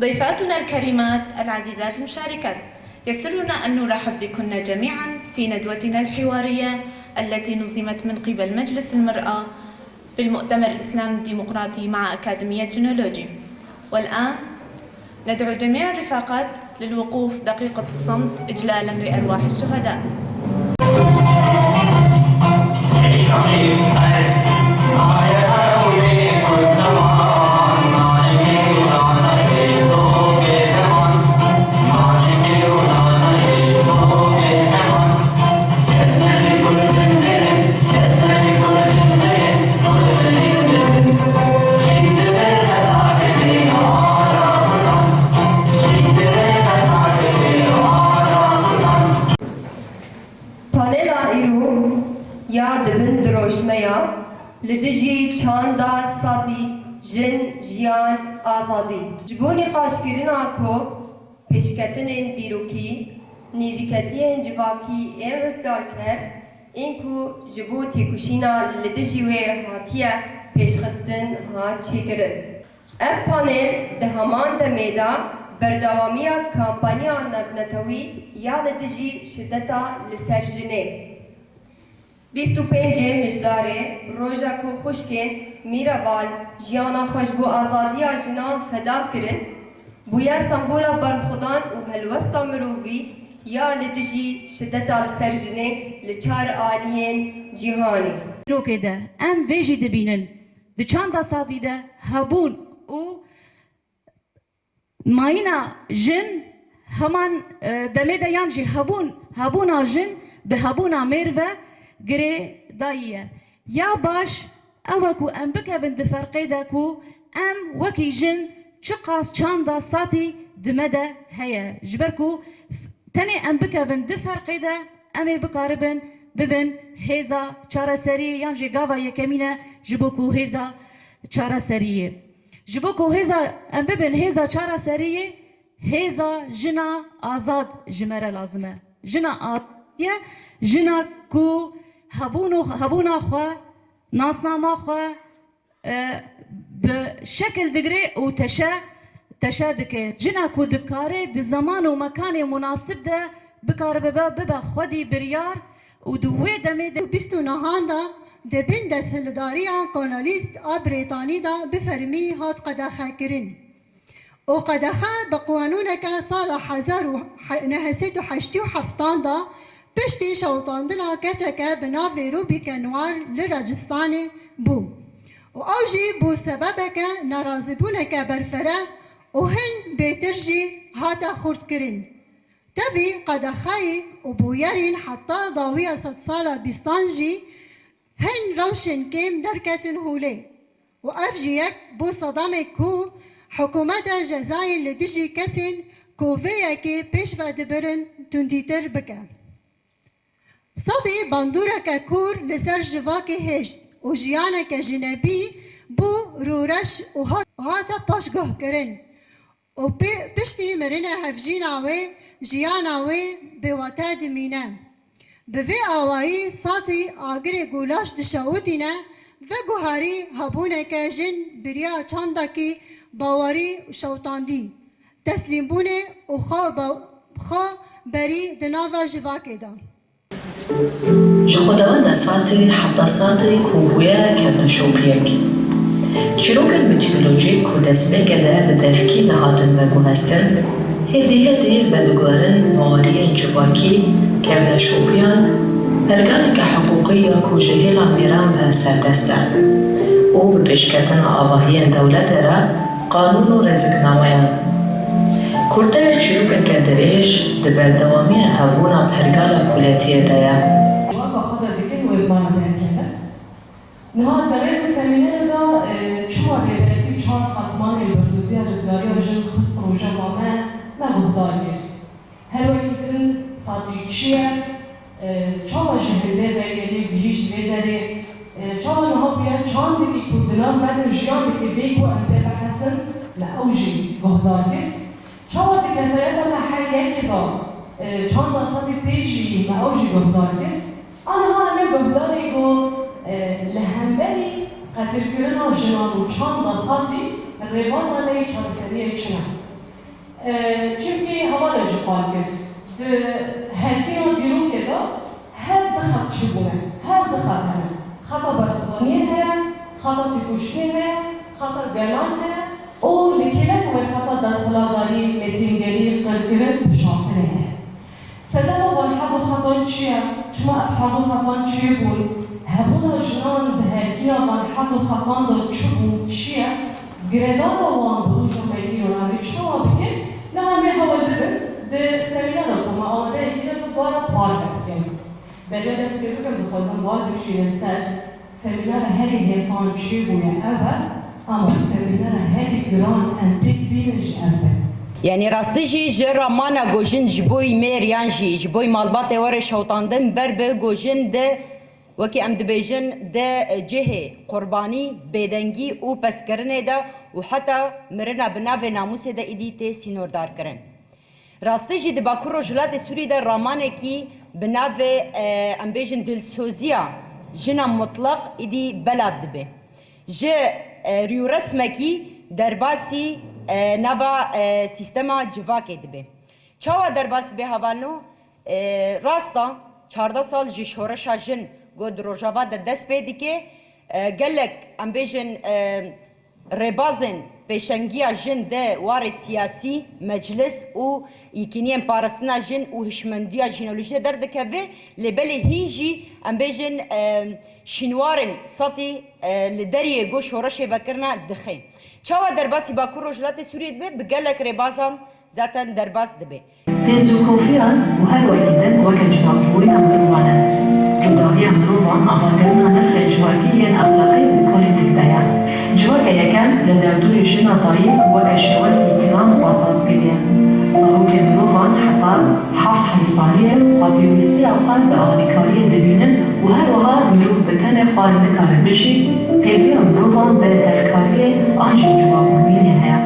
ضيفاتنا الكريمات العزيزات المشاركات، يسرنا أن نرحب بكن جميعا في ندوتنا الحوارية التي نظمت من قبل مجلس المرأة في المؤتمر الإسلامي الديمقراطي مع أكاديمية جينولوجي. والآن ندعو جميع الرفاقات للوقوف دقيقة الصمت إجلالا لأرواح الشهداء. یا دبن دروشمیا لدجی چاندا ساتی جن جیان آزادی جبونی قاشکرنا کو پیشکتن دیروکی نیزیکتی جواکی این رزگار کر این کو جبو تیکوشینا لدجی و هاتیه پیشخستن هات چیکرن اف پانل ده همان دمیدا بردوامیا کامپانیا نتوی یا لدجی شدتا لسرجنه 25 مجداره روژا کو خوشکن میرابال جیانا خوش بو آزادی جنا فدا کرن بویا سمبولا برخودان و هلوستا مروفی یا لدجی شدتا سرجنه لچار آلین جیهانی روکه ده ام ویجی دبینن ده چاندا سادی ده هبون و ماینا جن همان دمه ده یان جی هبونا جن به هبونا مروه گره داییه یا باش اوکو ام بکوین دفرقه ده کو ام وکی جن چقاس چاندا ساتی دمده هیا جبرکو تنی ام بکوین دفرقه ده امی بکاربن ببن هیزا چاره سریه یان جگاوا یکمینه جبوکو هیزا چاره سریه جبوکو هیزا ام ببن هیزا چاره سریه هیزا جنا آزاد جمره لازمه جنا آزادیه جنا کو هبونا خوا ناسناما خوا بشكل دقري و تشا دكي جنا كو دكاري دي زمان و مكان مناسب ده بكار ببا خودي بريار و دوه دمي ده بيستو نهاندا ده بين ده سلداريا كوناليست بريطاني ده بفرمي هات قداخا كرين و قداخا بقوانونك صال 1987 ده پشتی شوطاندنا کچکه بناوی روبی کنوار لراجستانی بو و اوجی بو سببه که نرازی بونه که برفره و هن بیتر جی هاتا خورد کرین تبی قدخای و بویرین حتی داوی 100 ساله بیستان جی هن روشن کم درکتن هوله و افجی یک بو صدام کو حکومت جزایر لدیجی کسین کوویه که پیش و دبرن تندیتر بکه صدی باندورک کور لسر جواکی هشت و جیانک جنبی بو رورش و هاتا پاشگاه کرن و پشتی مرین هفجین آوه جیان آوه بواتا دمینه بوی آوایی صدی آگر گولاش دشاودینه و گوهاری هبونک جن بریا چاندکی باوری شوطاندی تسلیم بونه و خوا بری دناوا جواکی دان خداوند ساعتی حتی ساعتی کوهویا کردن شوپیک. شروع میتولوژی کودسته کده به دفکی دهاتن مگونستن هدیه بدگارن مالی جواکی کردن شوپیان ارگانی که حقوقی کوچهیلا میران و سردستن او به پیشکتن آواهی دولت را قانون و رزقنامه‌یان کرده شروع کردنش دبردوامی هبونا پرگال کلیتی دایا. نهاد درس سمینر دا چوار ریبرتی چهار قطمان بردوزی رزگاری آجن خست روژه وامه مهودار گشت. هر وقتن ساتی چیه چهار جهده بگیری بیشت بداری چهار نهاد بیاد چند دیگه کردنام بعد جیان که بیگو انده بحثن لأوجی مهودار گشت. چهار دیگه سایتا لحریه که دا چند ساتی پیشی لأوجی مهودار گشت. آنها همه مهوداری گو لهمبری قتل کردن جنان و چند ساتی روازانه چهارسری چنان Çünkü hava rejim kalkır. Her gün o diyor ki da her dıhat çıkıyor. Her dıhat her. Hata barıklanıyor her, hata tıkuşluyor her, hata galan her. O likiler ve hata dasıladari, metingeri, kırkırı pişahtır her. Sedama var hata çiğe, çma hata çiğe bul. Hebuna jinan de her gün var hata da çubuğu çiğe. Gredan olan bulucu bekliyor. Yani çoğu bir ne hamle havalıdır. De seminer okuma ama de ikide de bana par verken. Bence de sıkıntı bu fazla var bir şeyin ser. Seminer her insan bir şey bu ya evet. Ama seminer her gran antik bir iş evet. Yani rastı ji ramana gojin jboy mer yan jboy malbat evare şawtandın berbe gojin de وكي ام دبيجن ده جهه قرباني بدنگي او پسکرنه ده و حتی مرنا بناو ناموس ده ایدیته سینوردار کرن راسته جي ده باکو روجلات سوری ده رامانه کی بناو ام بيجن دلسوزيا جنا مطلق ایدی بلاف دبه جه ریو رسمکی درباسی نوا سیستما جواکه دبه چاوا درباس به حوالنو راستا 14 سال جي شورشا جن گود روجاوا ده دست پیدی که گلک ام بیجن ربازن پیشنگیا جن ده وار سیاسی مجلس و یکینیم پارسنا جن و هشمندیا جنولوژی درد که و لبلی هیجی ام بیجن شنوارن ساتی لدریه گو شورشه بکرنا دخی چاوا درباسی باکو روجلات سوریه دبه بگلک ربازان zaten derbaz dibe. Pêzûkofiyan û her wekîtin weke civakbûyîna mirovan e. Cudahiya mirovan avakirina nirxê civakî yên exlaqî û polîtîk de ye. Civakê yekem li derdûrê jina tayî weke şêwekî îkram xwasaz kiriye. Zarokê mirovan heta heft heysaliyê xwe pêwîstiya xwe di alîkariyê dibînin û her wiha mirov bi tenê xwe nikare bijî, pêviya mirovan di hevkariyê an jî civakbûyînê heye.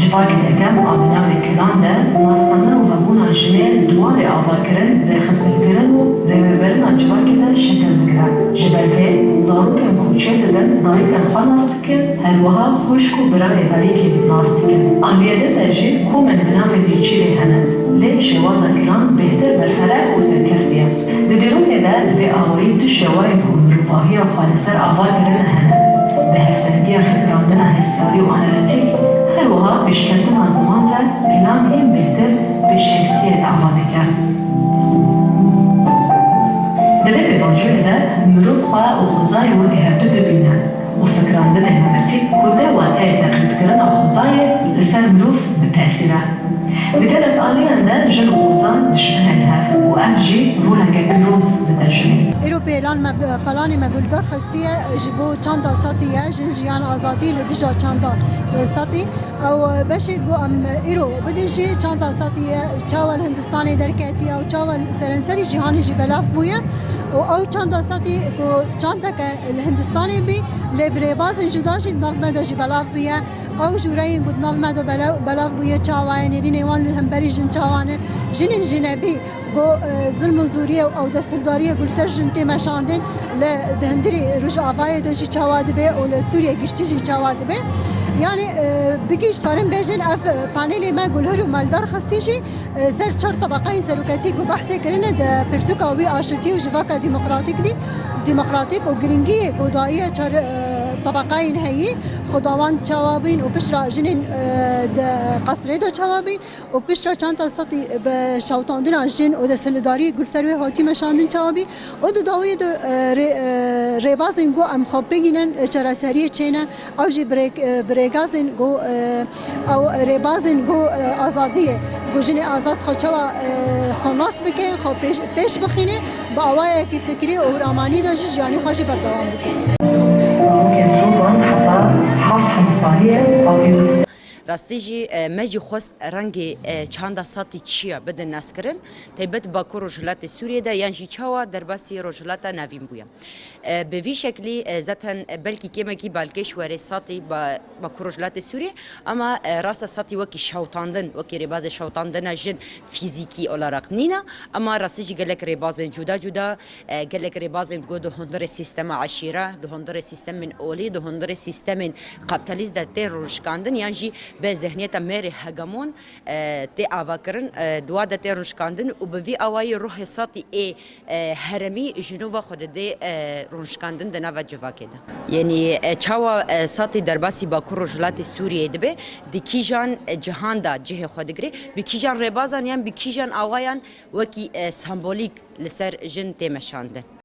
Civakê yekem a binavê kiran de nasxana û hebûna jinê duwarê avakirin, rêxistinkirin û rêveberina civakê de şekil dikire. Ji ber vê zarokên ku çê dibin dayîkên xwe nas dikin, her wiha xwişk û birevê herîkê nas dikin. Aliyedê de jî komên binavê dîçîrê hene. Lê şêwaza kiran bêhtir berferek û serkefti ye. Di dîrokê de li vê awayî du şêwayên ku mirovahiya xwe li ser avakirin hene. Bi hevsengiya fikrandina hesiyarî û analîtîk her wiha pêşketina ziman ve plan ên bêhtir bi şektiyê dava dike. Di vê pêvajoyê de mirov xwe û xwezayê wekî hevdû bibîne û fikrandinê hermetîk ku de wateyê teqlîdkirina xwezayê li ser mirov bi tesîr e. Di gelek aliyan de jin û xwezan diştihên hev û ev jî roleke pîroz dide jinê. ایرو پیلان پلانی مگولدار خستیه جبو چاندا ساتیه جن جیان آزادی لدیجا چاندا ساتی او بشی گو ام ایرو بدیجی چاندا ساتیه چاول هندستانی درکتیه و چاول سرنسری جهانی جی بلاف بویه او چاندا ساتی گو چاندا که الهندستانی بی لبری باز جداشی ناف مدو جی بلاف بویه او جورین گود ناف مدو بلاف بویه چاوانی رینوان همبری جن چاوانه جنین جنبی گو ظلم و زوریه او دسترداریه گلسر جنتی مشاندن لدهندری روش آبای دوشی چاواده به و لسوریه گشتیجی چاواده به یعنی بگیش سارن بیجن اف پانیلی ما گلهر و مالدار خستیجی سر چهار طبقه سلوکاتی کو بحثی کرنه ده پرسوکا وی آشتی و جواکا ديمقراطيك وجرينجي ودائية چهار طبقين هي خداوند چوابين وبشرا جنين قصري دا چوابين وبشرا چانتا سطي بشوطاندن جن ودا سلداري گل سروي هاتي مشاندن چوابي ودو داوي دو ريبازين گو ام خوب بگينن چراسري چينا او جي بريگازين گو او ريبازين گو آزادية گو جني آزاد خو چوا خناس بكي خو پیش بخينه با اوائي کی فکری و رامانی دا جياني خوشي بردوام بكي راستیجی مجی خواست رنگ چند ساعتی چیا بده نسکرن تبت باکو روجلات سوریه ده یعنی چاوا در باسی روجلات نوین بویا به وی شکلی zaten belki kemeki belki şwere sati ba kurojlat Suriye ama rasta sati vaki şawtandın vaki rebaz şawtandın jin fiziki olarak nina ama rastı gelek rebazın juda gelek rebazın godu hondre sistema aşira du hondre sistemin oli du hondre sistemin kapitalist de terörşkandın yani be zihniyeta meri hegemon te avakırın dua da terörşkandın u be vi avayı ruh sati heremi Jinova xwede de rûnişkandin di nava civakê de. Yenî çawa satê derbasî Bakur Rojhilatê Sûriyê dibe di kîjan cihan da cihê xwe digire bi kîjan rêbazan yan bi kîjan awayan wekî sembolîk li ser jin tê meşandin.